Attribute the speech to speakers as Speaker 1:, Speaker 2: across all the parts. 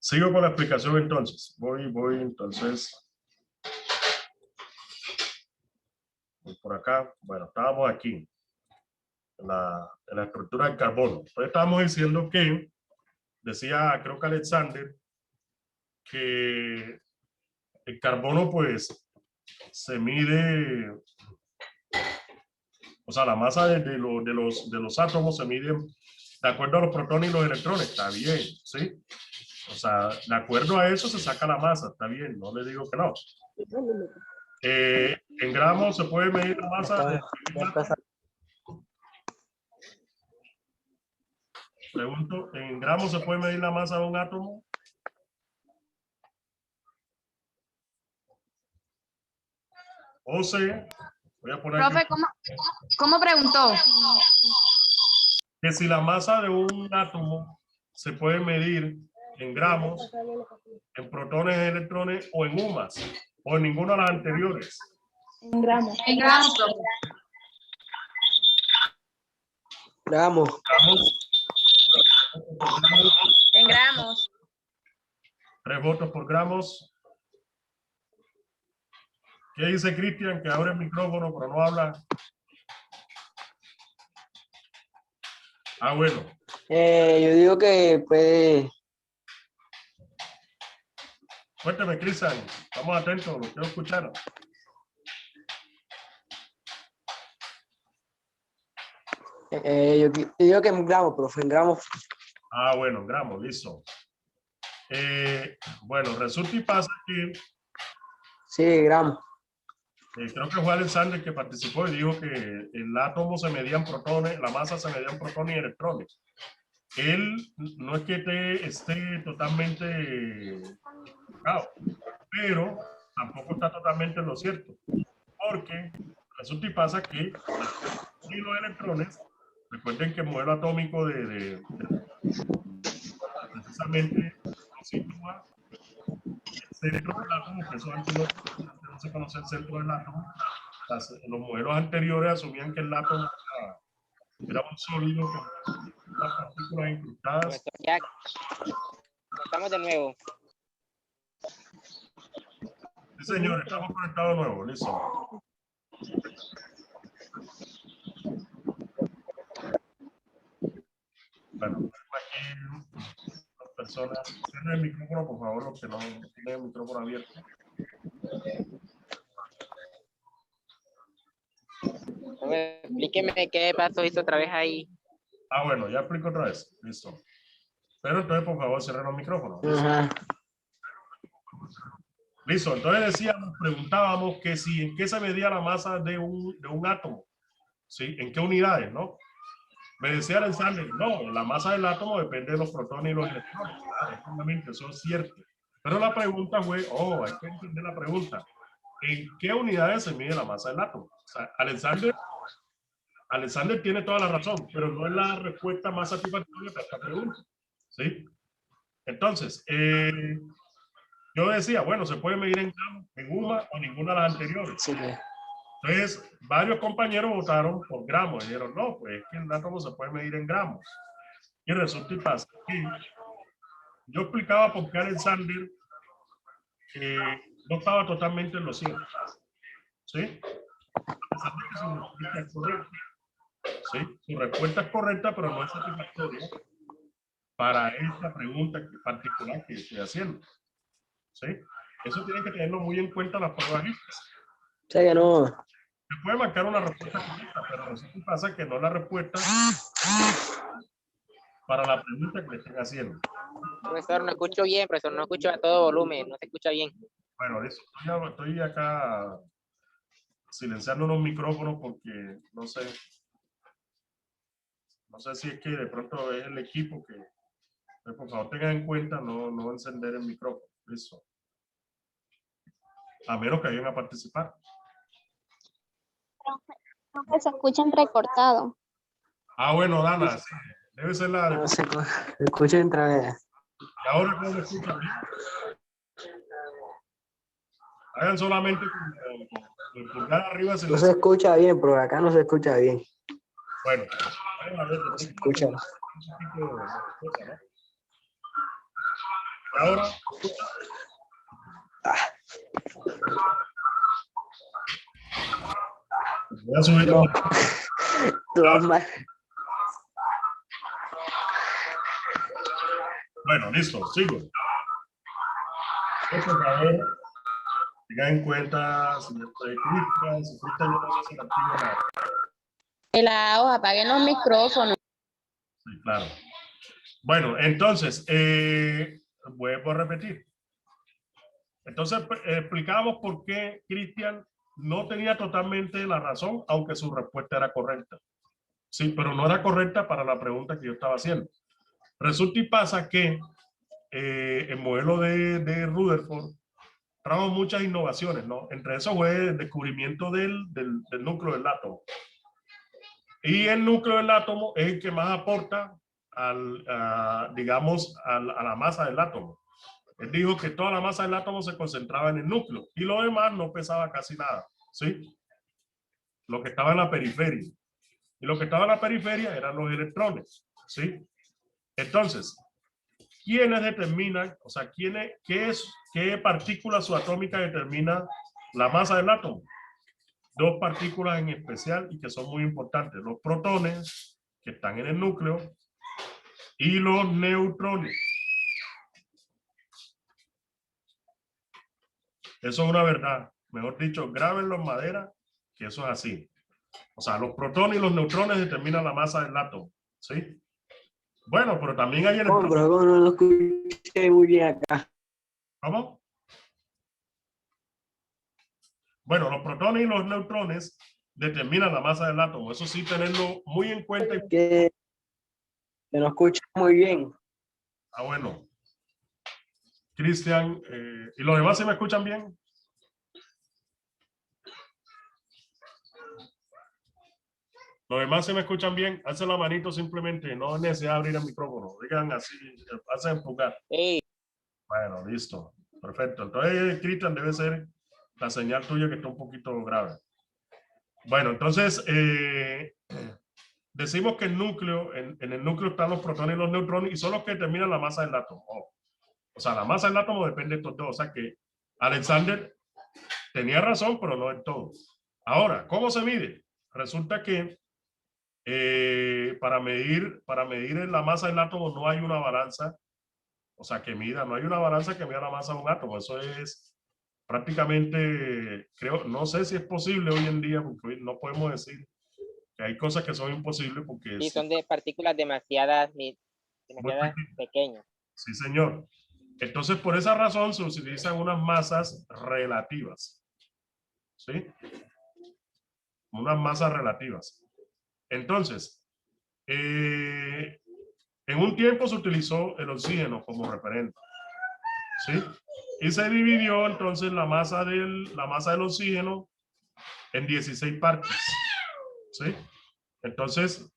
Speaker 1: Sigo con la explicación entonces. Voy entonces. Voy por acá. Bueno, estábamos aquí. En la estructura del carbono. Entonces estábamos diciendo que, decía creo que Alexander, que el carbono pues se mide, o sea, la masa de los átomos se mide de acuerdo a los protones y los electrones. Está bien, ¿sí? O sea, de acuerdo a eso se saca la masa, está bien, no le digo que no. En gramos se puede medir la masa de un átomo. Pregunto, ¿en gramos se puede medir la masa de un átomo? O sea, voy a poner
Speaker 2: Profe, ¿cómo preguntó?
Speaker 1: que si la masa de un átomo se puede medir en gramos, en protones, electrones o en UMAS, o en ninguna de las anteriores.
Speaker 3: En gramos.
Speaker 2: En gramos, profe.
Speaker 4: Gramos.
Speaker 2: En gramos.
Speaker 1: 3 votos por gramos. ¿Qué dice Cristian? Que abre el micrófono, pero no habla. Ah, bueno.
Speaker 4: Yo digo que puede.
Speaker 1: Cuéntame, Cristian. Estamos atentos, lo quiero escuchar.
Speaker 4: Yo digo que en gramos, profe, en gramos.
Speaker 1: Ah, bueno, en gramos, listo. Bueno, resulta y pasa que
Speaker 4: Sí, gramos.
Speaker 1: creo que fue Alexander que participó y dijo que el átomo se medía en protones, la masa se medía en protones y electrones. Él no es que esté totalmente equivocado, pero tampoco está totalmente en lo cierto, porque resulta y pasa que y los electrones, recuerden que el modelo atómico precisamente nos sitúa el centro del átomo, que eso antes no se conoce el centro del átomo. Los modelos anteriores asumían que el átomo era un sólido con las partículas incrustadas.
Speaker 5: Ya estamos de nuevo.
Speaker 1: Sí, señor, estamos conectados de nuevo, listo. Bueno, aquí las personas, cierren el micrófono, por favor, los que no tienen el micrófono abierto.
Speaker 5: Explíqueme qué paso hizo otra vez ahí.
Speaker 1: Ah, bueno, ya explico otra vez, listo. Pero entonces, por favor, cierren los micrófonos. ¿Listo?
Speaker 4: Ajá.
Speaker 1: Listo, entonces decíamos, preguntábamos que si en qué se medía la masa de un átomo, ¿sí? ¿En qué unidades, no? Me decía Alexander, no, la masa del átomo depende de los protones y los electrones. Efectivamente, eso es cierto. Pero la pregunta fue, hay que entender la pregunta. ¿En qué unidades se mide la masa del átomo? O sea, Alexander tiene toda la razón, pero no es la respuesta más satisfactoria para esta pregunta. ¿Sí? Entonces, yo decía, bueno, se puede medir en gramos, en UMA o ninguna de las anteriores.
Speaker 4: Sí.
Speaker 1: Entonces, varios compañeros votaron por gramos. Y dijeron, no, pues es que el átomo se puede medir en gramos. Y resulta y pasa que yo explicaba por qué Alexander no estaba totalmente en lo cierto. ¿Sí? A pesar de que su respuesta es correcta. ¿Sí? Su respuesta es correcta, pero no es satisfactoria para esta pregunta particular que estoy haciendo. ¿Sí? Eso tienen que tenerlo muy en cuenta las pruebas estas.
Speaker 4: O sea que no.
Speaker 1: Se puede marcar una respuesta correcta, pero resulta que pasa que no es la respuesta para la pregunta que le están haciendo.
Speaker 5: Profesor, no escucho bien, profesor, no escucho a todo volumen, no se escucha bien.
Speaker 1: Bueno, eso, estoy acá silenciando los micrófonos porque no sé si es que de pronto es el equipo que, por favor, tengan en cuenta no encender el micrófono. Listo. A menos que vayan a participar.
Speaker 3: Profe, se escucha entrecortado.
Speaker 1: Ah, bueno, Dana, sí. Debe ser la de...
Speaker 4: No se escucha otra vez.
Speaker 1: ¿Y ahora cómo me escuchan bien? Hagan solamente con el pulgar arriba.
Speaker 4: No se escucha bien, pero acá no se escucha bien.
Speaker 1: Bueno, vayan a ver.
Speaker 4: No se escucha.
Speaker 1: ¿No? Ahora. Voy a subir.
Speaker 4: No. Todas mal.
Speaker 1: Bueno, listo, sigo. Por favor, tengan en cuenta si estoy crítica, si Cristian no se hace activo nada.
Speaker 2: Pelados, apaguen los micrófonos.
Speaker 1: Sí, claro. Bueno, entonces, vuelvo a repetir. Entonces, explicamos por qué Cristian no tenía totalmente la razón, aunque su respuesta era correcta. Sí, pero no era correcta para la pregunta que yo estaba haciendo. Resulta y pasa que el modelo de Rutherford trajo muchas innovaciones, ¿no? Entre eso fue el descubrimiento del núcleo del átomo. Y el núcleo del átomo es el que más aporta digamos, a la masa del átomo. Él dijo que toda la masa del átomo se concentraba en el núcleo y lo demás no pesaba casi nada, ¿sí? Lo que estaba en la periferia. Y lo que estaba en la periferia eran los electrones, ¿sí? Entonces, ¿quiénes determinan, o sea, qué partícula subatómica determina la masa del átomo? Dos partículas en especial y que son muy importantes, los protones, que están en el núcleo, y los neutrones. Eso es una verdad. Mejor dicho, grábenlo en madera, que eso es así. O sea, los protones y los neutrones determinan la masa del átomo, ¿sí? Bueno, pero también hay electrones.
Speaker 4: Pero no lo escuché muy bien acá.
Speaker 1: ¿Cómo? Bueno, los protones y los neutrones determinan la masa del átomo. Eso sí, tenerlo muy en cuenta.
Speaker 4: Que no escuché muy bien.
Speaker 1: Ah, bueno. Cristian, ¿y los demás se me escuchan bien? Los demás se me escuchan bien. Hacen la manito simplemente. No es necesidad de abrir el micrófono. Digan así, hacen empujar.
Speaker 5: Sí.
Speaker 1: Bueno, listo. Perfecto. Entonces, Cristian, debe ser la señal tuya que está un poquito grave. Bueno, entonces, decimos que el núcleo, en el núcleo están los protones y los neutrones y son los que determinan la masa del átomo. O sea, la masa del átomo depende de estos dos. O sea que Alexander tenía razón, pero no en todo. Ahora, ¿cómo se mide? Resulta que para medir la masa del átomo no hay una balanza, o sea, no hay una balanza que mida la masa de un átomo. Eso es prácticamente, no sé si es posible hoy en día, porque hoy no podemos decir que hay cosas que son imposibles porque
Speaker 5: Sí, son de partículas demasiadas pequeñas.
Speaker 1: Sí, señor. Entonces, por esa razón se utilizan unas masas relativas. ¿Sí? Unas masas relativas. Entonces, en un tiempo se utilizó el oxígeno como referente. ¿Sí? Y se dividió entonces la masa del oxígeno en 16 partes. ¿Sí? Entonces,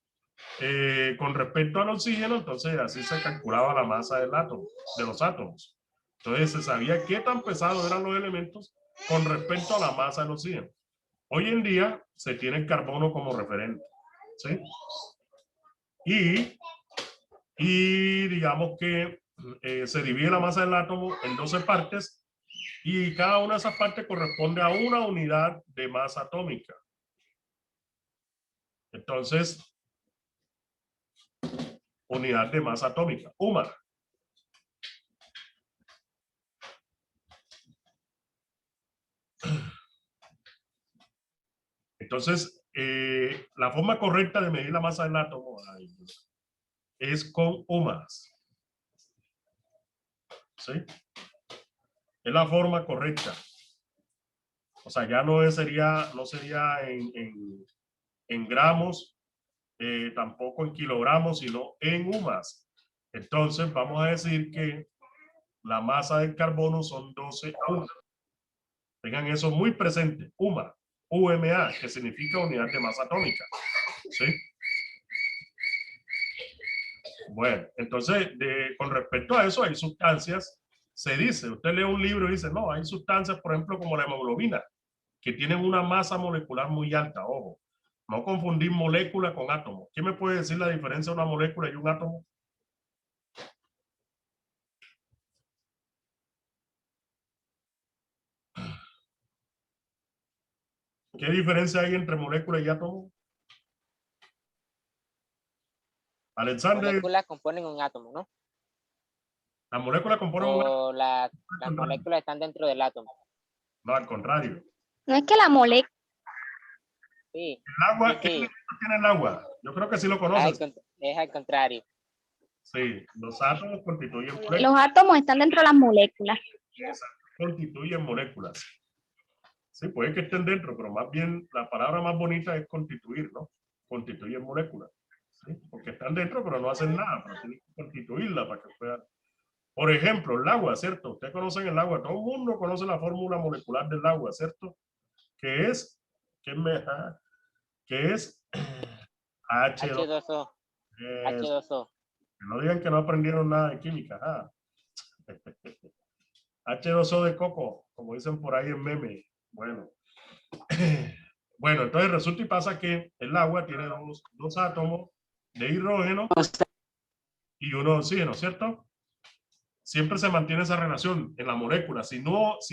Speaker 1: con respecto al oxígeno, entonces así se calculaba la masa del átomo, de los átomos. Entonces se sabía qué tan pesados eran los elementos con respecto a la masa del oxígeno. Hoy en día se tiene el carbono como referente, ¿sí? Y digamos que se divide la masa del átomo en 12 partes y cada una de esas partes corresponde a una unidad de masa atómica. Entonces, unidad de masa atómica, UMA. Entonces, la forma correcta de medir la masa del átomo es con UMAS. ¿Sí? Es la forma correcta. O sea, ya no sería en gramos, tampoco en kilogramos, sino en UMAS. Entonces, vamos a decir que la masa del carbono son 12 UMA. Tengan eso muy presente. UMA, UMA, que significa unidad de masa atómica. ¿Sí? Bueno, entonces, con respecto a eso, hay sustancias, se dice, usted lee un libro y dice, no, hay sustancias, por ejemplo, como la hemoglobina, que tienen una masa molecular muy alta, ojo. No confundir molécula con átomo. ¿Quién me puede decir la diferencia de una molécula y un átomo? ¿Qué diferencia hay entre molécula y átomo? Alexander,
Speaker 5: Moléculas componen un átomo, ¿no?
Speaker 1: la molécula compone un átomo.
Speaker 5: O las moléculas están dentro del átomo.
Speaker 1: No, al contrario.
Speaker 3: No es que la molécula,
Speaker 5: Sí,
Speaker 1: El agua,
Speaker 5: sí,
Speaker 1: ¿qué
Speaker 5: sí.
Speaker 1: elemento tiene el agua? Yo creo que sí lo
Speaker 5: Es
Speaker 1: conoces.
Speaker 5: al contrario.
Speaker 1: Sí, los átomos constituyen moléculas.
Speaker 3: los átomos están dentro de las moléculas.
Speaker 1: Constituyen moléculas. Sí, puede que estén dentro, pero más bien la palabra más bonita es constituir, ¿no? Constituyen moléculas. ¿Sí? Porque están dentro, pero no hacen nada, pero tienen que constituirla para que puedan. Por ejemplo, el agua, ¿cierto? Ustedes conocen el agua, todo el mundo conoce la fórmula molecular del agua, ¿cierto? Que es, que es H2O.
Speaker 5: H2O.
Speaker 1: Es-
Speaker 5: H2O.
Speaker 1: que no digan que no aprendieron nada de química. H2O de coco, como dicen por ahí en meme. Bueno. Bueno, entonces resulta y pasa que el agua tiene dos átomos de hidrógeno y uno de oxígeno, ¿cierto? Siempre se mantiene esa relación en la molécula. Si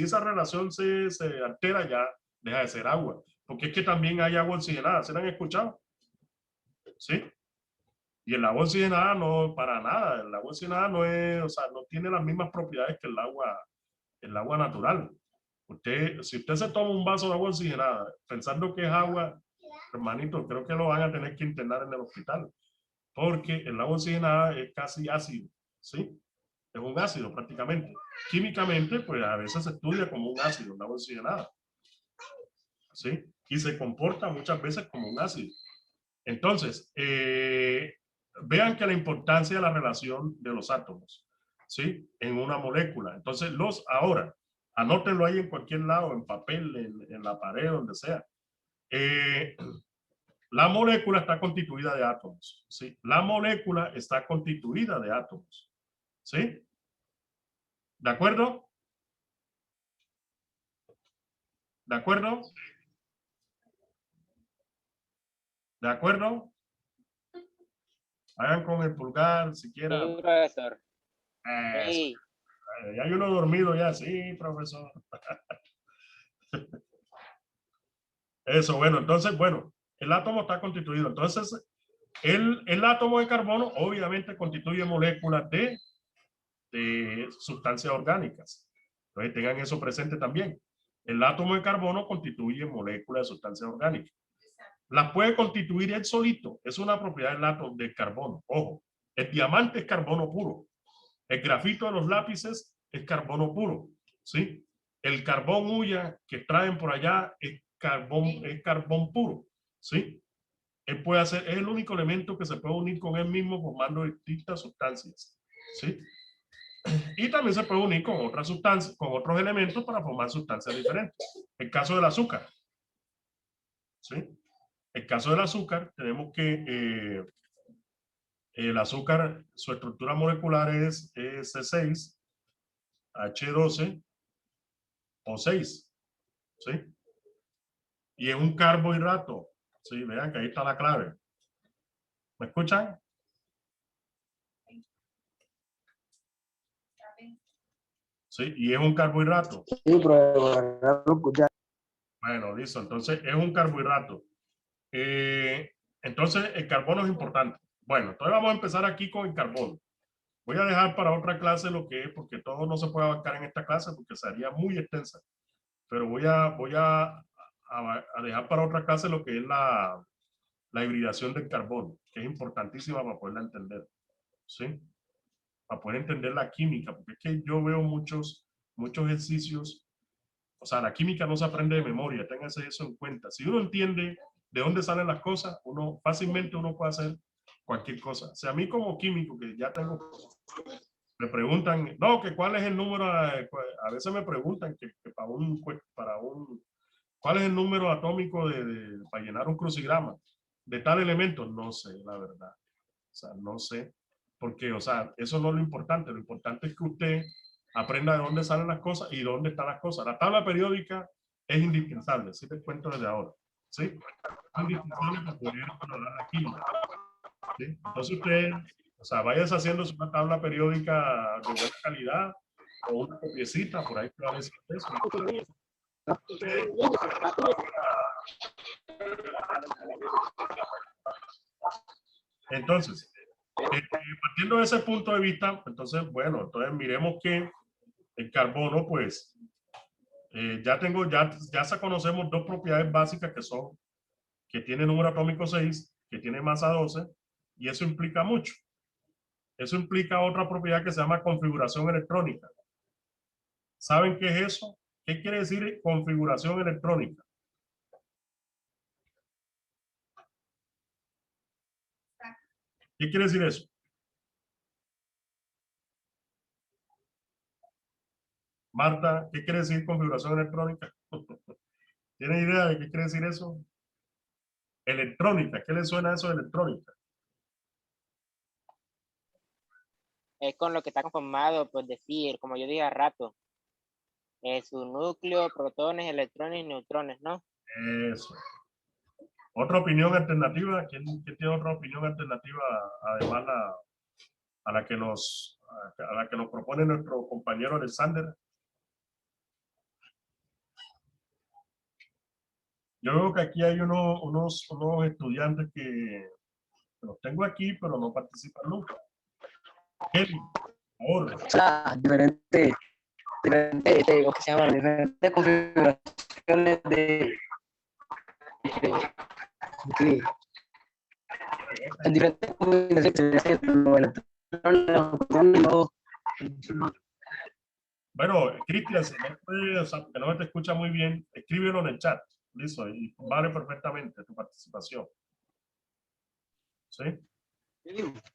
Speaker 1: esa relación se altera, ya deja de ser agua. Porque es que también hay agua oxigenada. ¿Se la han escuchado? ¿Sí? Y el agua oxigenada no, para nada. El agua oxigenada no es, o sea, no tiene las mismas propiedades que el agua natural. Si usted se toma un vaso de agua oxigenada pensando que es agua, hermanito, creo que lo van a tener que internar en el hospital. Porque el agua oxigenada es casi ácido, ¿sí? Es un ácido prácticamente. Químicamente, pues a veces se estudia como un ácido, el agua oxigenada, ¿sí? Y se comporta muchas veces como un ácido. Entonces, vean que la importancia de la relación de los átomos, ¿sí? En una molécula. Entonces, ahora, anótenlo ahí en cualquier lado, en papel, en la pared, donde sea. La molécula está constituida de átomos, ¿sí? La molécula está constituida de átomos, ¿sí? ¿De acuerdo? ¿De acuerdo? ¿De acuerdo? Hagan con el pulgar, siquiera.
Speaker 5: Sí, profesor.
Speaker 1: Eso.
Speaker 5: Sí.
Speaker 1: Ya hay uno dormido ya, sí, profesor. Eso, bueno, entonces, bueno, el átomo está constituido. Entonces, el átomo de carbono obviamente constituye moléculas de sustancias orgánicas. Entonces, tengan eso presente también. El átomo de carbono constituye moléculas de sustancias orgánicas. Las puede constituir él solito. Es una propiedad del átomo de carbono. Ojo, el diamante es carbono puro. El grafito de los lápices es carbono puro. ¿Sí? El carbón hulla que traen por allá es carbón puro. ¿Sí? Él puede hacer, es el único elemento que se puede unir con él mismo formando distintas sustancias. ¿Sí? Y también se puede unir con otras sustancias, con otros elementos para formar sustancias diferentes. El caso del azúcar. ¿Sí? El caso del azúcar, tenemos que el azúcar, su estructura molecular es C6, H12 o 6. ¿Sí? Y es un carbohidrato. Sí, vean que ahí está la clave. ¿Me escuchan? Sí, y es un carbohidrato.
Speaker 4: Sí, profesor, no lo escuché.
Speaker 1: Bueno, listo. Entonces, es un carbohidrato. Entonces, el carbono es importante. Bueno, entonces vamos a empezar aquí con el carbono. Voy a dejar para otra clase lo que es, porque todo no se puede abarcar en esta clase, porque sería muy extensa. Pero voy a dejar para otra clase lo que es la hibridación del carbono, que es importantísima para poderla entender. ¿Sí? Para poder entender la química, porque es que yo veo muchos ejercicios. O sea, la química no se aprende de memoria, ténganse eso en cuenta. Si uno entiende de dónde salen las cosas, fácilmente uno puede hacer cualquier cosa. O sea, a mí como químico, que ya tengo, me preguntan, no, que cuál es el número, a veces me preguntan que ¿cuál es el número atómico para llenar un crucigrama? De tal elemento, no sé, la verdad. O sea, no sé, porque, o sea, eso no es lo importante es que usted aprenda de dónde salen las cosas y dónde están las cosas. La tabla periódica es indispensable, si te cuento desde ahora, ¿sí? Es indispensable para poder controlar la química, ¿sí? Entonces usted, o sea, vayas haciendo una tabla periódica de buena calidad o una copiecita, por ahí que va a decir eso. Entonces, partiendo de ese punto de vista, entonces, bueno, entonces miremos que el carbono, pues, ya se conocemos dos propiedades básicas que son, que tiene número atómico 6, que tiene masa 12, y eso implica mucho. Eso implica otra propiedad que se llama configuración electrónica. ¿Saben qué es eso? ¿Qué quiere decir configuración electrónica? ¿Qué quiere decir eso? Marta, ¿qué quiere decir configuración electrónica? ¿Tiene idea de qué quiere decir eso? Electrónica, ¿qué le suena eso de electrónica?
Speaker 5: Es con lo que está conformado, por decir, como yo dije hace rato, su núcleo, protones, electrones y neutrones, ¿no?
Speaker 1: Eso. ¿Otra opinión alternativa? ¿Quién tiene otra opinión alternativa además a la que nos propone nuestro compañero Alexander? Yo veo que aquí hay unos estudiantes que los tengo aquí, pero no participan nunca. Kelly, por favor.
Speaker 4: O sea, diferentes, ¿cómo que se llama? Diferentes configuraciones de en diferentes configuraciones,
Speaker 1: Bueno, Cristian, si no o sea, que no te escucha muy bien, escríbelo en el chat. Listo, y vale perfectamente tu participación. ¿Sí?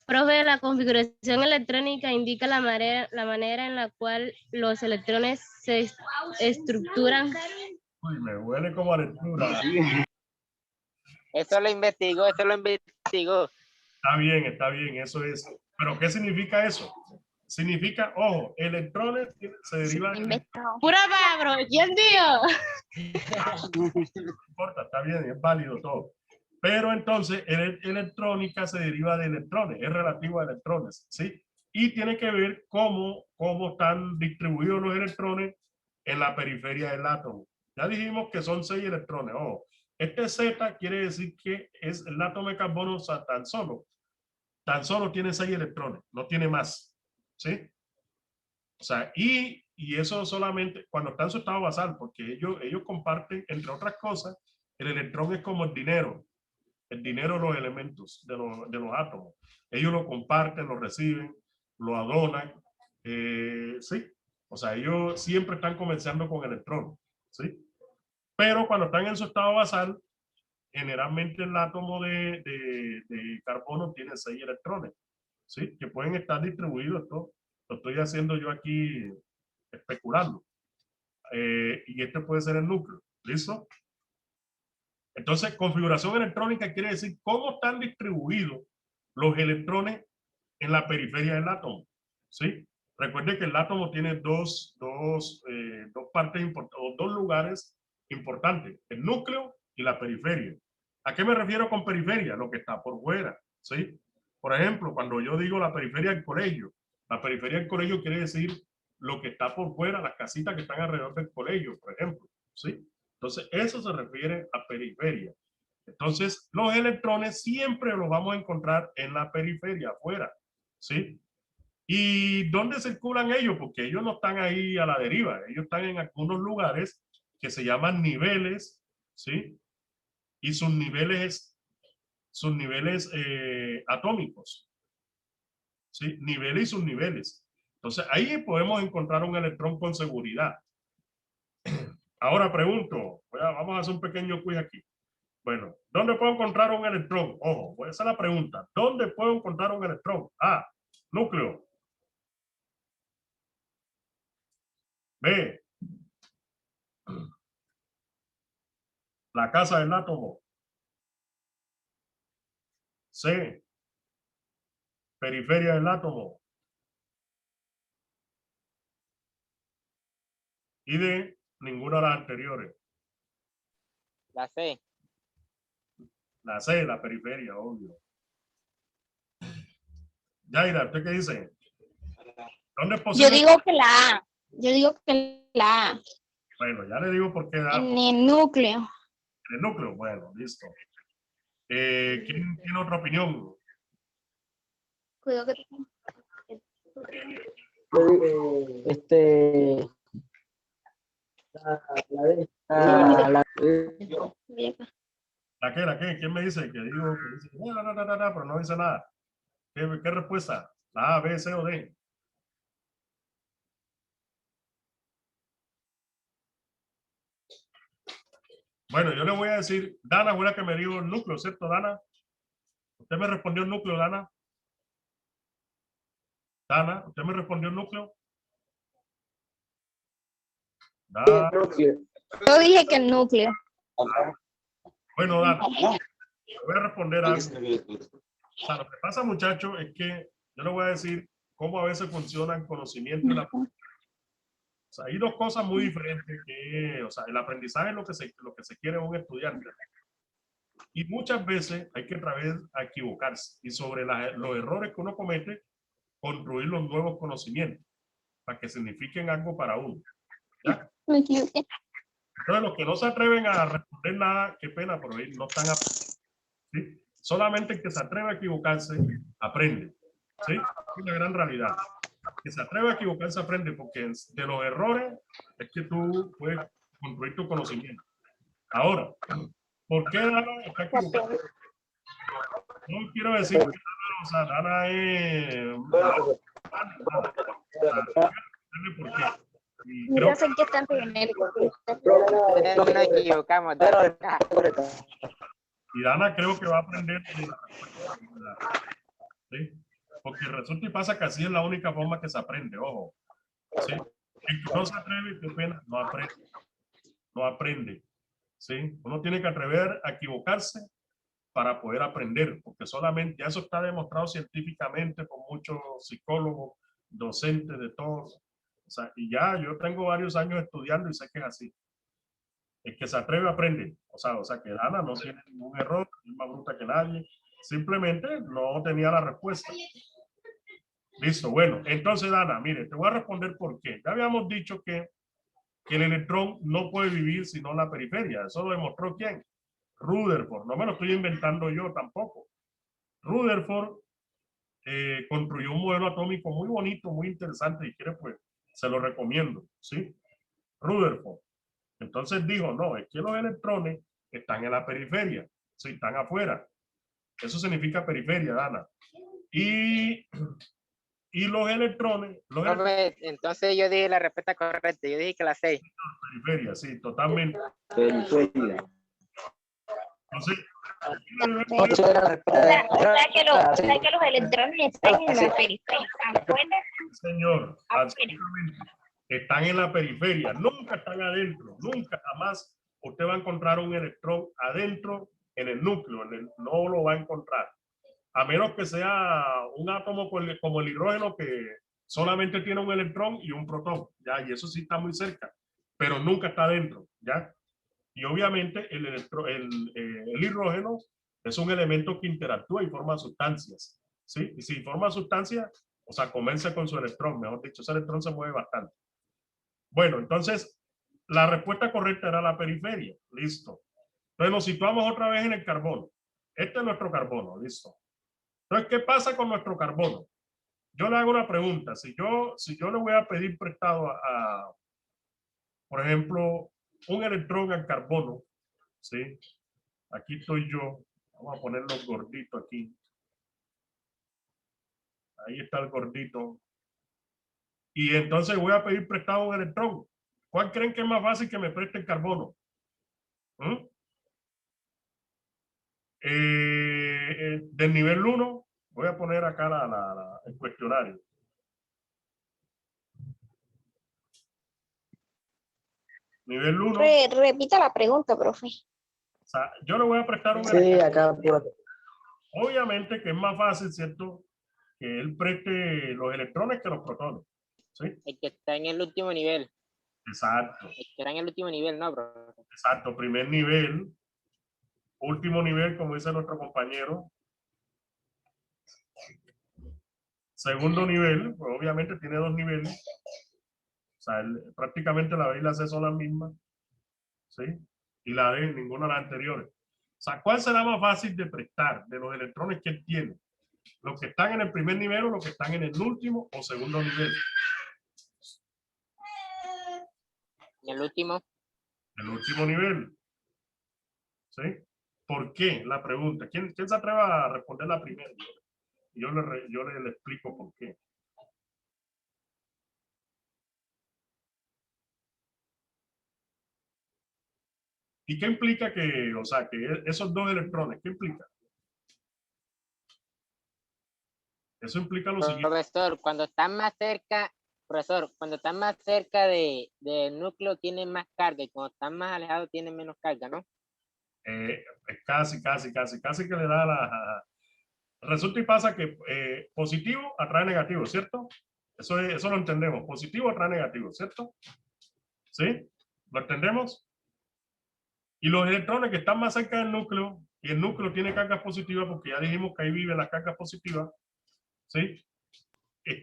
Speaker 2: Profe, la configuración electrónica indica la manera en la cual los electrones se estructuran.
Speaker 1: Uy, me huele como a lectura.
Speaker 5: Eso lo investigó,
Speaker 1: Está bien, eso es. Pero ¿qué significa eso? Significa, ojo, electrones se derivan de...
Speaker 2: Pura palabra, ¿quién dijo?
Speaker 1: No importa, está bien, es válido todo. Pero entonces, electrónica se deriva de electrones, es relativo a electrones, ¿sí? Y tiene que ver cómo están distribuidos los electrones en la periferia del átomo. Ya dijimos que son 6 electrones. Ojo, este Z quiere decir que es el átomo de carbono tan solo tiene 6 electrones, no tiene más, ¿sí? O sea, y eso solamente cuando está en su estado basal, porque ellos comparten, entre otras cosas, el electrón es como el dinero de los elementos, de los átomos. Ellos lo comparten, lo reciben, lo adonan, ¿sí? O sea, ellos siempre están comerciando con electrones, ¿sí? Pero cuando están en su estado basal, generalmente el átomo de carbono tiene 6 electrones, ¿sí? Que pueden estar distribuidos, esto lo estoy haciendo yo aquí especulando. Y este puede ser el núcleo, ¿listo? Entonces, configuración electrónica quiere decir cómo están distribuidos los electrones en la periferia del átomo, ¿sí? Recuerde que el átomo tiene dos partes importantes, o dos lugares importantes, el núcleo y la periferia. ¿A qué me refiero con periferia? Lo que está por fuera, ¿sí? Por ejemplo, cuando yo digo la periferia del colegio, la periferia del colegio quiere decir lo que está por fuera, las casitas que están alrededor del colegio, por ejemplo, ¿sí? Entonces, eso se refiere a periferia. Entonces, los electrones siempre los vamos a encontrar en la periferia, afuera, ¿sí? ¿Y dónde circulan ellos? Porque ellos no están ahí a la deriva, ellos están en algunos lugares que se llaman niveles, ¿sí? Y sus niveles atómicos, ¿sí? Niveles y subniveles. Entonces, ahí podemos encontrar un electrón con seguridad. Ahora pregunto, vamos a hacer un pequeño quiz aquí. Bueno, ¿dónde puedo encontrar un electrón? Ojo, voy a hacer la pregunta. ¿Dónde puedo encontrar un electrón? A, núcleo. B, la casa del átomo. C, periferia del átomo. Y D, ninguna de las anteriores.
Speaker 5: La C.
Speaker 1: La C, la periferia, obvio. Yaira, ¿usted qué dice? ¿Dónde es
Speaker 3: Yo
Speaker 1: posible?
Speaker 3: digo que la A. Yo digo que la A.
Speaker 1: Bueno, ya le digo por qué da
Speaker 3: En el núcleo.
Speaker 1: el núcleo. Bueno, listo. ¿Quién tiene otra opinión?
Speaker 3: Cuidado que
Speaker 4: Este,
Speaker 1: ¿La qué? ¿Quién me dice? Que digo, que dice, pero no dice nada. ¿Qué respuesta? La A, B, C o D. Bueno, yo le voy a decir, Dana fue la que me dio el núcleo, ¿cierto, Dana? ¿Usted me respondió el núcleo, Dana? Dana, ¿usted me respondió el núcleo? Dana.
Speaker 3: yo dije que el núcleo.
Speaker 1: Bueno, Dana, le voy a responder algo. O sea, lo que pasa, muchachos, es que yo le voy a decir cómo a veces funciona el conocimiento y la... O sea, hay dos cosas muy diferentes que, o sea, el aprendizaje es lo que se quiere en un estudiante. Y muchas veces hay que a equivocarse y sobre los errores que uno comete, construir los nuevos conocimientos para que signifiquen algo para uno. ¿Ya?
Speaker 3: Me equivoqué.
Speaker 1: Entonces, los que no se atreven a responder nada, qué pena, pero ahí no están aprendiendo. ¿Sí? Solamente el que se atreve a equivocarse, aprende. ¿Sí? Es una gran realidad. El que se atreve a equivocarse, aprende, porque de los errores es que tú puedes construir tu conocimiento. Ahora, ¿por qué Dana está equivocada? No quiero decir que Dana, o sea, Dana es... ¿Por qué? Y creo
Speaker 3: Yo sé que está en primer.
Speaker 5: Nos equivocamos.
Speaker 1: y Dana creo que va a aprender de la respuesta. ¿Sí? Porque resulta y pasa que así es la única forma que se aprende, ojo. ¿Sí? El que no se atreve, qué pena, no aprende. No aprende. ¿Sí? Uno tiene que atrever a equivocarse para poder aprender, porque solamente, eso está demostrado científicamente por muchos psicólogos, docentes de todos. O sea, y ya yo tengo varios años estudiando y sé que es así. El que se atreve aprende. O sea que Dana no tiene ningún error, es más bruta que nadie. Simplemente no tenía la respuesta. Listo, bueno. Entonces, Dana, mire, te voy a responder por qué. Ya habíamos dicho que el electrón no puede vivir sino en la periferia. Eso lo demostró ¿quién? Rutherford. No me lo estoy inventando yo tampoco. Rutherford construyó un modelo atómico muy bonito, muy interesante. Y quiere, pues, se lo recomiendo. ¿Sí? Rutherford. Entonces dijo, no, es que los electrones están en la periferia, sí, están afuera. Eso significa periferia, Dana. Y los electrones,
Speaker 5: Entonces yo dije la respuesta correcta. Yo dije que la 6.
Speaker 1: periferia, sí, totalmente.
Speaker 4: periferia.
Speaker 1: Entonces,
Speaker 3: O sea que los electrones están en la periferia. Afuera.
Speaker 1: señor, absolutamente. Están en la periferia, nunca están adentro, nunca, jamás usted va a encontrar un electrón adentro en el núcleo, no lo va a encontrar. A menos que sea un átomo como el hidrógeno que solamente tiene un electrón y un protón, ¿ya? Y eso sí está muy cerca, pero nunca está adentro, ¿ya? Y obviamente el hidrógeno es un elemento que interactúa y forma sustancias, ¿sí? Y si forma sustancias, o sea, convence con su electrón, mejor dicho, ese electrón se mueve bastante. Bueno, entonces, la respuesta correcta era la periferia, listo. Entonces nos situamos otra vez en el carbono. Este es nuestro carbono, listo. Entonces, ¿qué pasa con nuestro carbono? Yo le hago una pregunta. Si yo le voy a pedir prestado por ejemplo, un electrón al carbono, ¿sí? Aquí estoy yo. Vamos a ponerlo gordito aquí. Ahí está el gordito. Y entonces voy a pedir prestado un electrón. ¿Cuál creen que es más fácil que me preste el carbono? ¿Mm? Del nivel 1, voy a poner acá el cuestionario. Nivel 1.
Speaker 3: Repita la pregunta, profe.
Speaker 1: O sea, yo le voy a prestar un
Speaker 4: Sí, acá.
Speaker 1: obviamente que es más fácil, ¿cierto? Que él preste los electrones que los protones. ¿Sí?
Speaker 5: El que está en el último nivel.
Speaker 1: Exacto.
Speaker 5: El que está en el último nivel, no, bro.
Speaker 1: Exacto. Primer nivel. Último nivel, como dice nuestro compañero. Segundo nivel, pues obviamente tiene dos niveles. O sea, prácticamente la B y la C son las mismas, ¿sí? Y la D, ninguna de las anteriores. O sea, ¿cuál será más fácil de prestar de los electrones que él tiene? ¿Los que están en el primer nivel o los que están en el último o segundo nivel?
Speaker 5: El último.
Speaker 1: El último nivel. ¿Sí? ¿Por qué? La pregunta. ¿Quién se atreve a responder la primera? Yo le explico por qué. ¿Y qué implica que, o sea, que esos dos electrones, qué implica? Eso implica lo siguiente.
Speaker 5: Profesor, cuando están más cerca, profesor, cuando están más cerca del núcleo tienen más carga y cuando están más alejados tienen menos carga, ¿no?
Speaker 1: Casi que le da la... Resulta y pasa que positivo atrae negativo, ¿cierto? Eso lo entendemos. Positivo atrae negativo, ¿cierto? ¿Sí? ¿Lo entendemos? Y los electrones que están más cerca del núcleo, y el núcleo tiene cargas positivas, porque ya dijimos que ahí viven las cargas positivas, ¿sí?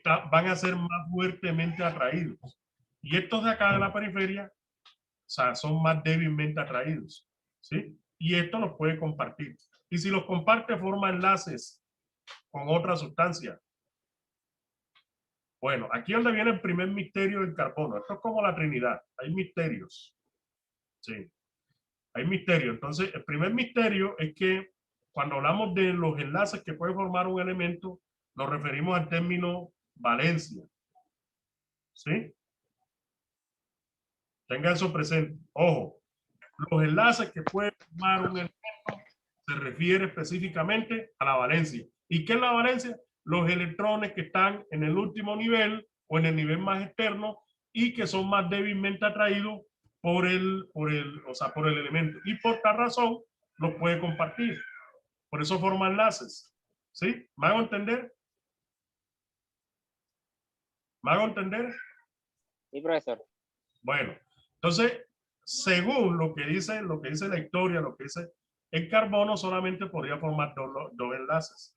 Speaker 1: Van a ser más fuertemente atraídos. Y estos de acá de la periferia, o sea, son más débilmente atraídos, ¿sí? Y esto los puede compartir. Y si los comparte, forma enlaces con otra sustancia. Bueno, aquí es donde viene el primer misterio del carbono. Esto es como la Trinidad. Hay misterios. Sí. Hay misterios. Entonces, el primer misterio es que cuando hablamos de los enlaces que puede formar un elemento, nos referimos al término valencia. ¿Sí? Tenga eso presente. Ojo, los enlaces que puede formar un elemento se refiere específicamente a la valencia. ¿Y qué es la valencia? Los electrones que están en el último nivel o en el nivel más externo y que son más débilmente atraídos por el elemento. Y por tal razón los puede compartir. Por eso forma enlaces. ¿Sí? ¿Me hago entender? ¿Me hago entender?
Speaker 5: Sí, profesor.
Speaker 1: Bueno, entonces, según lo que dice la historia, lo que dice el carbono, solamente podría formar dos enlaces.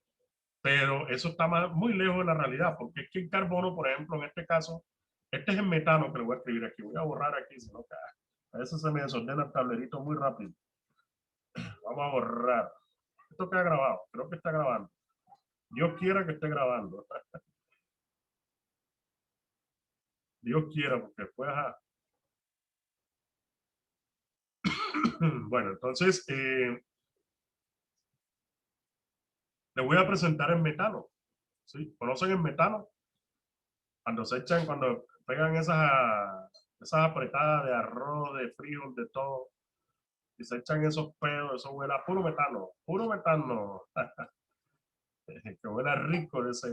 Speaker 1: Pero eso está muy lejos de la realidad, porque es que el carbono, por ejemplo, en este caso, este es el metano que le voy a escribir aquí. Voy a borrar aquí, si no, a veces se me desordena el tablerito muy rápido. Vamos a borrar. Esto queda grabado, creo que está grabando. Dios quiera que esté grabando. Dios quiera, porque después... Bueno, entonces, le voy a presentar el metano. ¿Sí? ¿Conocen el metano? Cuando pegan esas apretadas de arroz, de frijol, de todo, y se echan esos pedos, eso huele a puro metano, que huele rico de ese,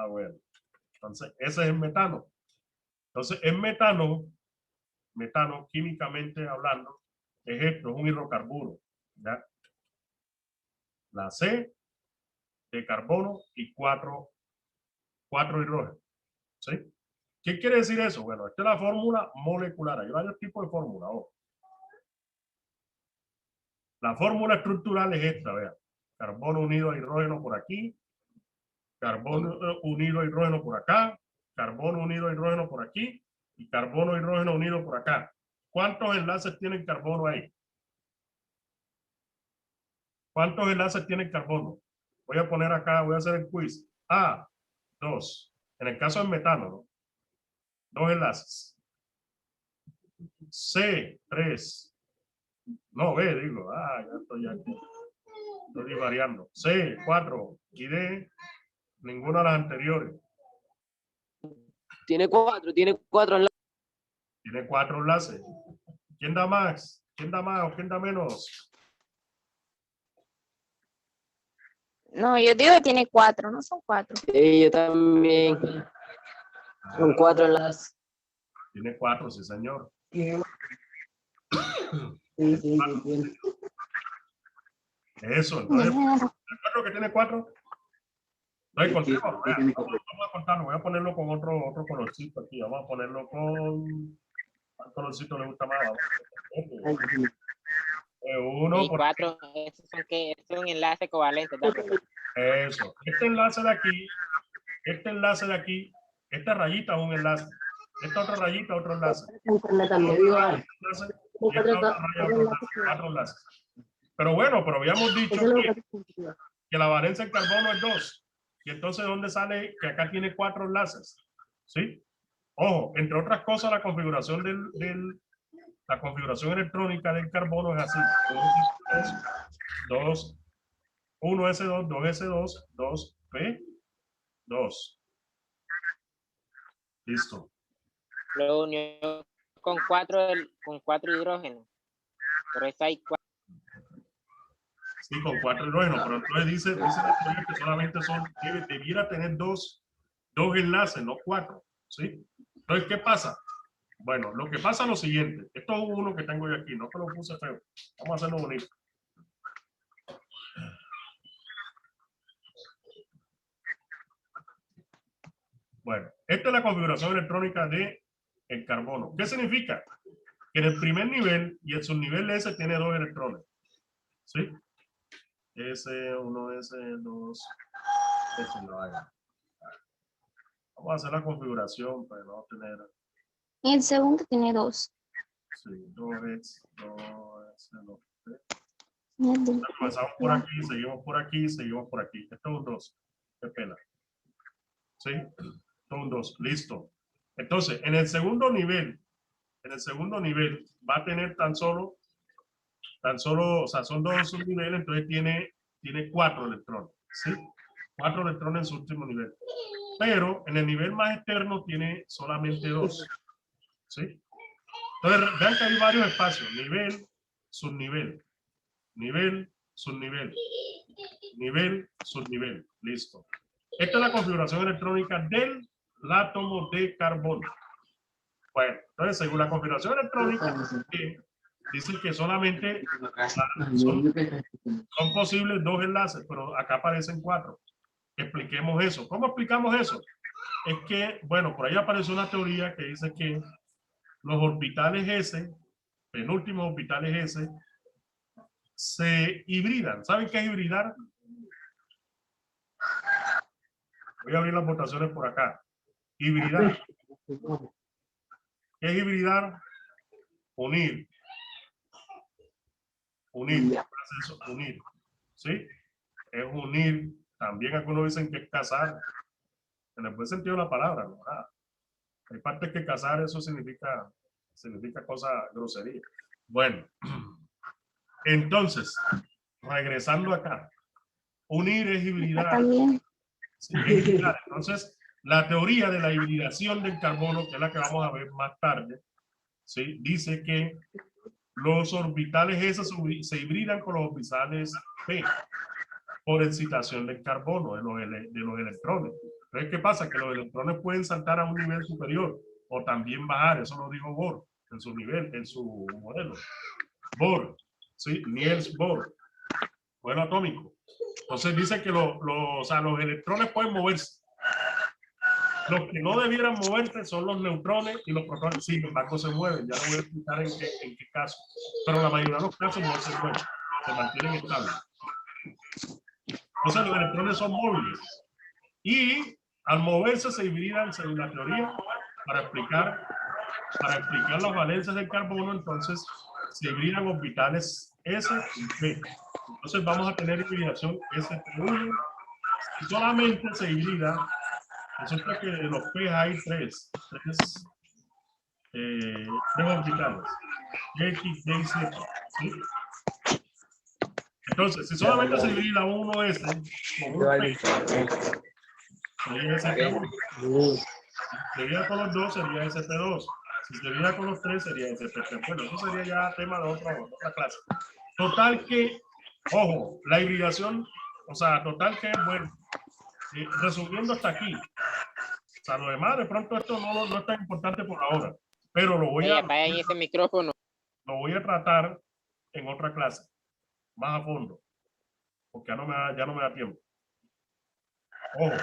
Speaker 1: bueno. Entonces, ese es el metano. Entonces, el metano, químicamente hablando, es esto, es un hidrocarburo, ¿ya? La C de carbono y cuatro hidrógenos, ¿sí? ¿Qué quiere decir eso? Bueno, esta es la fórmula molecular. Hay varios tipos de fórmula. La fórmula estructural es esta, vean. Carbono unido a hidrógeno por aquí, carbono unido a hidrógeno por acá, carbono unido a hidrógeno por aquí y carbono e hidrógeno unido por acá. ¿Cuántos enlaces tiene el carbono ahí? ¿Cuántos enlaces tiene el carbono? Voy a poner acá, voy a hacer el quiz. A, 2. En el caso del metano, ¿no? 2 enlaces. C, 3. No, B, digo. Ya estoy aquí. Estoy variando. C, 4. Y D, ninguna de las anteriores.
Speaker 4: Tiene cuatro enlaces.
Speaker 1: Tiene 4 enlaces. ¿Quién da más? ¿Quién da más o quién da menos?
Speaker 3: No, yo digo que tiene 4, no son 4.
Speaker 4: Sí, yo también. Son 4 enlaces.
Speaker 1: Tiene 4, sí, señor.
Speaker 4: Sí.
Speaker 1: Eso, entonces, ¿el 4 que tiene 4? Entonces, contemos, vamos a contarlo. Voy a ponerlo con otro colorcito aquí. Vamos a ponerlo con... ¿Cuál colorcito le gusta más? Uno
Speaker 5: Y
Speaker 1: por
Speaker 5: 4, esos son que es un enlace covalente, ¿no?
Speaker 1: eso. Este enlace de aquí, esta rayita es un enlace. Esta otra rayita, otro enlace.
Speaker 6: Internet también dio algo.
Speaker 1: Enlace, y esta otra raya, otro enlace, 4 enlaces. Pero bueno, pero habíamos dicho
Speaker 6: Eso es lo
Speaker 1: que la valencia en carbono es 2. Y entonces, ¿dónde sale que acá tiene 4 enlaces? ¿Sí? Ojo, entre otras cosas, la configuración la configuración electrónica del carbono es así. 2, 1s2, 2s2, 2p2. Listo.
Speaker 5: Lo unió con cuatro hidrógenos. Por eso hay 4.
Speaker 1: Sí, con 4 hidrógenos, pero entonces dice la teoría que solamente debiera tener dos enlaces, no 4. ¿Sí? Entonces, ¿qué pasa? Bueno, lo que pasa es lo siguiente. Esto es uno que tengo yo aquí, no que lo puse feo. Vamos a hacerlo bonito. Bueno, esta es la configuración electrónica de el carbono. ¿Qué significa? Que en el primer nivel y el subnivel S tiene 2 electrones. ¿Sí? S1, S2, S no hay. Vamos a hacer la configuración para no tener...
Speaker 3: Y el segundo tiene 2.
Speaker 1: Sí, 2S, 2S, 2P.
Speaker 3: Y el del
Speaker 1: Comenzamos por aquí, seguimos por aquí, seguimos por aquí. Esto es un 2. Qué pena. ¿Sí? Esto es un 2. Listo. Entonces, en el segundo nivel va a tener tan solo, o sea, son 2 subniveles, entonces tiene 4 electrones. ¿Sí? 4 electrones en su último nivel. Pero en el nivel más externo tiene solamente 2. ¿Sí? Entonces, vean que hay varios espacios. Nivel, subnivel. Nivel, subnivel. Nivel, subnivel. Listo. Esta es la configuración electrónica del átomo de carbono. Bueno, entonces, según la configuración electrónica, dice que solamente son posibles 2 enlaces, pero acá aparecen 4. Expliquemos eso. ¿Cómo explicamos eso? Es que, bueno, por ahí apareció una teoría que dice que los orbitales S, penúltimos orbitales S, se hibridan. ¿Saben qué es hibridar? Voy a abrir las votaciones por acá. Hibridar. ¿Qué es hibridar? Unir. Unir. Unir. ¿Sí? Es unir. También algunos dicen que es casar. En el buen sentido de la palabra, ¿no? Hay partes que casar, eso significa cosa grosería. Bueno. Entonces, regresando acá. Unir es hibridar.
Speaker 3: también.
Speaker 1: Sí, es hibridar. Entonces, la teoría de la hibridación del carbono, que es la que vamos a ver más tarde, ¿sí? Dice que los orbitales S se hibridan con los orbitales P por excitación del carbono, de los electrones. Entonces, ¿qué pasa? Que los electrones pueden saltar a un nivel superior o también bajar. Eso lo dijo Bohr en su nivel, en su modelo. Bohr, ¿sí? Niels Bohr, modelo atómico. Entonces dice que los electrones pueden moverse. Los que no debieran moverse son los neutrones y los protones. Sin embargo, se mueven. Ya lo voy a explicar en qué caso. Pero la mayoría de los casos no se mueven. Se mantienen estables. Entonces, los electrones son móviles. Y al moverse se hibridan, según la teoría, para explicar las valencias del carbono. Entonces, se hibridan orbitales S y P. Entonces, vamos a tener hibridación SP1. Y solamente se hibrida. Resulta que de los P hay tres orbitales, X, Y y Z. ¿Sí? Entonces, si solamente se hibrida uno S con un P, sería SP1. Si se hibrida con los dos, sería SP2. Si se hibrida con los tres, sería SP3. Bueno, eso sería ya tema de otra clase. Total que, ojo, la hibridación, o sea, total que, bueno, resumiendo hasta aquí. O sea, lo demás, de pronto esto no es tan importante por ahora, pero lo voy
Speaker 5: ese micrófono.
Speaker 1: Lo voy a tratar en otra clase, más a fondo, porque ya no me da tiempo. Ojo.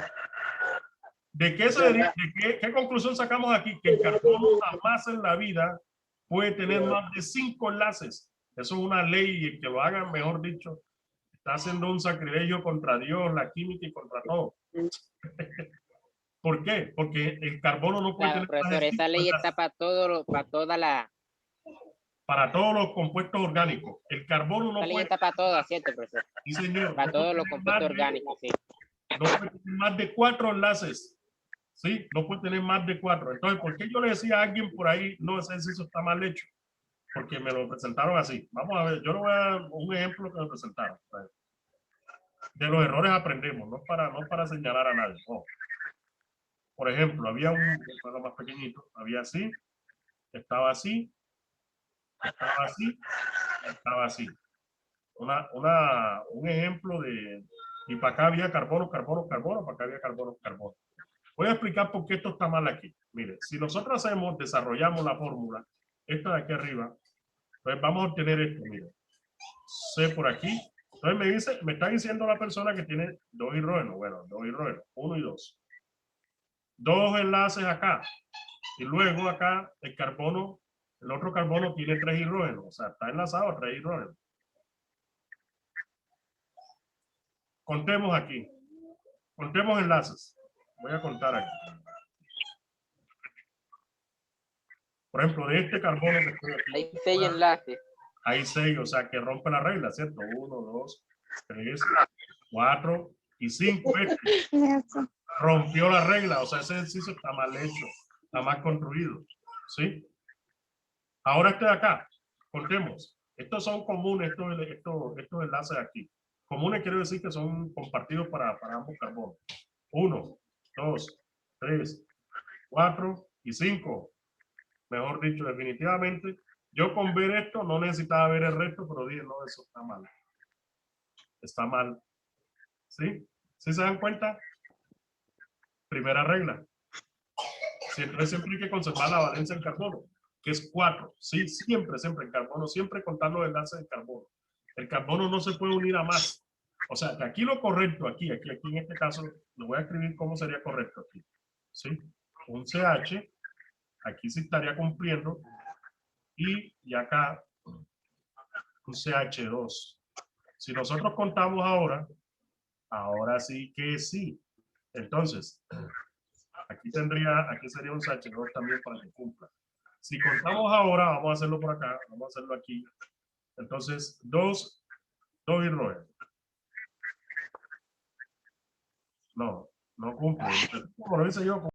Speaker 1: ¿Qué conclusión sacamos aquí? Que el carbono jamás en la vida puede tener más de 5 enlaces. Eso es una ley y el que lo hagan, mejor dicho, está haciendo un sacrilegio contra Dios, la química y contra todo. ¿Por qué? Porque el carbono no puede
Speaker 5: Claro,
Speaker 1: tener más
Speaker 5: profesor,
Speaker 1: de
Speaker 5: esa
Speaker 1: 5
Speaker 5: ley
Speaker 1: enlaces
Speaker 5: está para todo, para toda la,
Speaker 1: para todos los compuestos orgánicos. El carbono no
Speaker 5: esa ley
Speaker 1: puede,
Speaker 5: está para todo, ¿cierto, profesor?
Speaker 1: sí, señor,
Speaker 5: Para
Speaker 1: no puede
Speaker 5: todos los
Speaker 1: tener
Speaker 5: compuestos
Speaker 1: más de,
Speaker 5: orgánicos, sí.
Speaker 1: no puede tener más de 4 enlaces. ¿Sí? No puede tener más de 4. Entonces, ¿por qué yo le decía a alguien por ahí, no sé si eso está mal hecho? Porque me lo presentaron así. Vamos a ver, yo le voy a dar un ejemplo que me presentaron. De los errores aprendemos, no para señalar a nadie. No. Por ejemplo, había un juego más pequeñito, había así, estaba así, estaba así, estaba así. Un ejemplo de, y para acá había carbono, carbono, carbono, para acá había carbono, carbono. Voy a explicar por qué esto está mal aquí. Mire, si nosotros desarrollamos la fórmula, esta de aquí arriba, pues vamos a obtener esto, mire. C por aquí. Entonces me está diciendo la persona que tiene 2 hidrógenos. Bueno, 2 hidrógenos, 1 y 2. 2 enlaces acá. Y luego acá el carbono, el otro carbono tiene 3 hidrógenos. O sea, está enlazado a 3 hidrógenos. Contemos aquí. Contemos enlaces. Voy a contar aquí. Por ejemplo, de este carbono que estoy aquí.
Speaker 5: Hay 6 enlaces.
Speaker 1: Hay 6, o sea que rompe la regla, ¿cierto? 1, 2, 3, 4 y 5. Rompió la regla, o sea, ese ejercicio está mal hecho, está mal construido, ¿sí? Ahora este de acá, contemos. Estos son comunes, estos enlaces aquí. Comunes quiere decir que son compartidos para ambos carbonos. 1, 2, 3, 4 y 5. Mejor dicho, definitivamente, yo con ver esto no necesitaba ver el resto, pero dije, no, eso está mal. Está mal. ¿Sí? ¿Sí se dan cuenta? Primera regla. Siempre hay que conservar la valencia en carbono, que es 4. Sí, siempre en carbono, siempre contar los enlaces de carbono. El carbono no se puede unir a más. O sea, que aquí lo correcto, aquí en este caso, lo voy a escribir cómo sería correcto aquí. ¿Sí? Un CH, aquí sí estaría cumpliendo, y acá un CH2. Si nosotros contamos ahora sí que sí. Entonces, aquí sería un CH2 también para que cumpla. Si contamos ahora, vamos a hacerlo por acá, vamos a hacerlo aquí. Entonces, 2 hidrógenos. No cumple. Como lo hice yo.